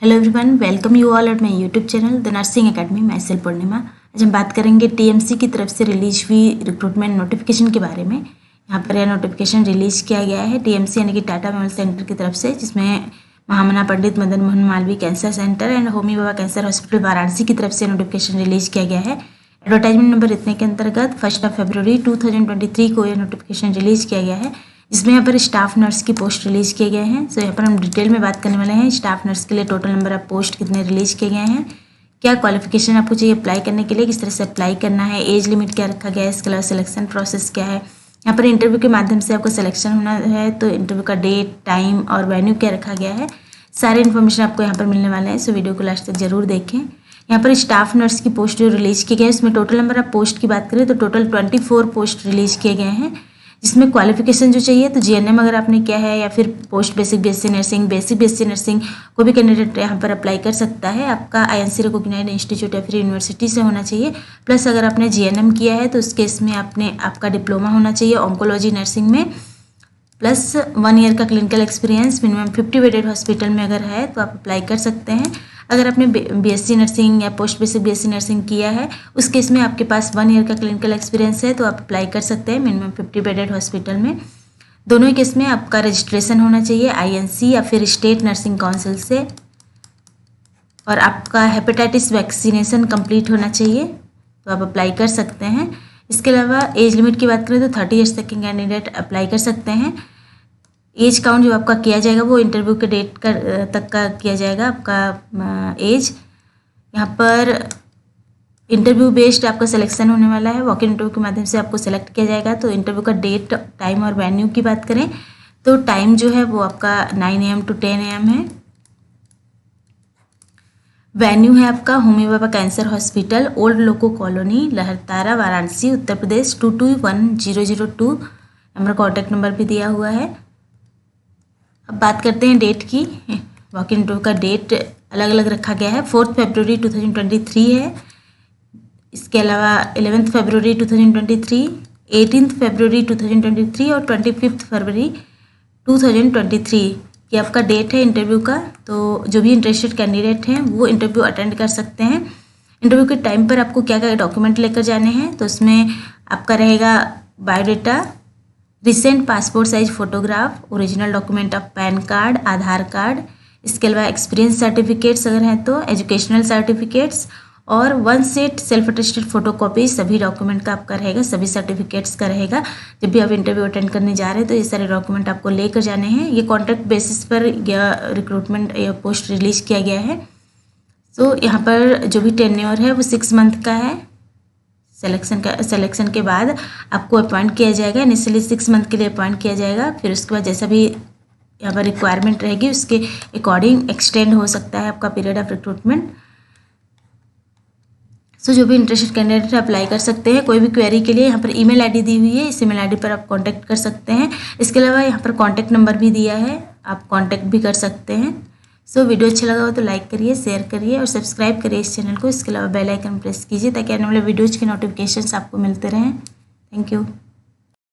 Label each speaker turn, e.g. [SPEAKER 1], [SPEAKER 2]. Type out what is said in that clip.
[SPEAKER 1] Hello everyone, welcome you all at my YouTube channel the nursing academy. मैं cell पूर्णिमा। आज हम बात करेंगे टीएमसी की तरफ से रिलीज हुई रिक्रूटमेंट नोटिफिकेशन के बारे में। यहाँ पर यह नोटिफिकेशन रिलीज किया गया है टीएमसी यानी कि टाटा मेमोरियल सेंटर की तरफ से, जिसमें Mahamana Pandit Madan Mohan Malviya cancer centre and Homi Bhabha cancer hospital Varanasi की तरफ से नोटिफिकेशन रिलीज किया गया है। एडवर्टाइजमेंट नंबर इतने के अंतर्गत 1 फरवरी 2023 को यह नोटिफिकेशन रिलीज किया गया है, जिसमें यहाँ पर स्टाफ नर्स की पोस्ट रिलीज किए गए हैं। सो यहाँ पर हम डिटेल में बात करने वाले हैं स्टाफ नर्स के लिए टोटल नंबर ऑफ पोस्ट कितने रिलीज किए गए हैं, क्या क्वालिफिकेशन आपको चाहिए अप्लाई करने के लिए, किस तरह से अप्लाई करना है, एज लिमिट क्या रखा गया है, इसके अलावा सिलेक्शन प्रोसेस क्या है। यहाँ पर इंटरव्यू के माध्यम से आपको सिलेक्शन होना है, तो इंटरव्यू का डेट, टाइम और वेन्यू क्या रखा गया है, सारे इन्फॉर्मेशन आपको यहाँ पर मिलने वाले हैं। सो वीडियो को लास्ट तक जरूर देखें। यहाँ पर स्टाफ नर्स की पोस्ट जो रिलीज की गई है, उसमें टोटल नंबर ऑफ पोस्ट की बात करें तो टोटल 24 पोस्ट रिलीज किए गए हैं, जिसमें क्वालिफिकेशन जो चाहिए तो जीएनएम अगर आपने किया है या फिर post basic BSc nursing, basic BSc nursing कोई भी कैंडिडेट यहाँ पर अप्लाई कर सकता है। आपका आईएनसी रिकॉग्नाइज्ड इंस्टीट्यूट या फिर यूनिवर्सिटी से होना चाहिए। प्लस अगर आपने जीएनएम किया है तो उस केस में आपका डिप्लोमा होना चाहिए ऑन्कोलॉजी नर्सिंग में, प्लस 1 ईयर का clinical experience minimum 50 bedded hospital में अगर है तो आप अप्लाई कर सकते हैं। अगर आपने बीएससी नर्सिंग या पोस्ट बेसिक बीएससी नर्सिंग किया है उस केस में आपके पास 1 ईयर का क्लिनिकल एक्सपीरियंस है तो आप अप्लाई कर सकते हैं मिनिमम 50 बेडेड हॉस्पिटल में। दोनों ही केस में आपका रजिस्ट्रेशन होना चाहिए आईएनसी या फिर स्टेट नर्सिंग काउंसिल से, और आपका हेपेटाइटिस वैक्सीनेशन कंप्लीट होना चाहिए तो आप अप्लाई कर सकते हैं। इसके अलावा एज लिमिट की बात करें तो 30 ईयर्स तक के कैंडिडेट अप्लाई कर सकते हैं। एज काउंट जो आपका किया जाएगा वो इंटरव्यू के डेट तक का किया जाएगा आपका एज। यहाँ पर इंटरव्यू बेस्ड आपका सिलेक्शन होने वाला है, वॉक इन इंटरव्यू के माध्यम से आपको सेलेक्ट किया जाएगा। तो इंटरव्यू का डेट, टाइम और वेन्यू की बात करें तो टाइम जो है वो आपका 9 AM to 10 AM है। वेन्यू है आपका Homi Bhabha cancer hospital, old loco colony, Lahartara, Varanasi, Uttar Pradesh 221002। हमारा कॉन्टैक्ट नंबर भी दिया हुआ है। अब बात करते हैं डेट की। वॉक इन इंटरव्यू का डेट अलग अलग रखा गया है। 4 फरवरी 2023 है। इसके अलावा 11 फरवरी 2023, 18 फरवरी 2023 और 25 फरवरी 2023 ये आपका डेट है इंटरव्यू का। तो जो भी इंटरेस्टेड कैंडिडेट हैं वो इंटरव्यू अटेंड कर सकते हैं। इंटरव्यू के टाइम पर आपको क्या क्या डॉक्यूमेंट लेकर जाने हैं तो उसमें आपका रहेगा biodata, recent passport size photograph, original document of pan card, Aadhaar card, इसके अलावा एक्सपीरियंस सर्टिफिकेट्स अगर हैं तो एजुकेशनल सर्टिफिकेट्स, और 1 सेट सेल्फ अटेस्टेड फोटोकॉपी सभी डॉक्यूमेंट का आपका रहेगा, सभी सर्टिफिकेट्स का रहेगा। जब भी आप इंटरव्यू अटेंड करने जा रहे हैं तो ये सारे डॉक्यूमेंट आपको लेकर जाने हैं। ये कॉन्ट्रैक्ट बेसिस पर रिक्रूटमेंट या पोस्ट रिलीज किया गया है। तो यहाँ पर जो भी टेन्योर है वो 6 मंथ का है। सिलेक्शन के बाद आपको अपॉइंट किया जाएगा। इनिशियली 6 मंथ के लिए अपॉइंट किया जाएगा, फिर उसके बाद जैसा भी यहाँ पर रिक्वायरमेंट रहेगी उसके अकॉर्डिंग एक्सटेंड हो सकता है आपका पीरियड ऑफ रिक्रूटमेंट। सो जो भी इंटरेस्टेड कैंडिडेट अप्लाई कर सकते हैं। कोई भी क्वेरी के लिए यहाँ पर ईमेल आईडी दी हुई है, इस ईमेल आईडी पर आप कांटेक्ट कर सकते हैं। इसके अलावा यहाँ पर कांटेक्ट नंबर भी दिया है, आप कांटेक्ट भी कर सकते हैं। सो वीडियो अच्छा लगा हो तो लाइक करिए, शेयर करिए और सब्सक्राइब करिए इस चैनल को। इसके अलावा बेल आइकन प्रेस कीजिए ताकि आने वाले वीडियोज़ के नोटिफिकेशंस आपको मिलते रहें। Thank you.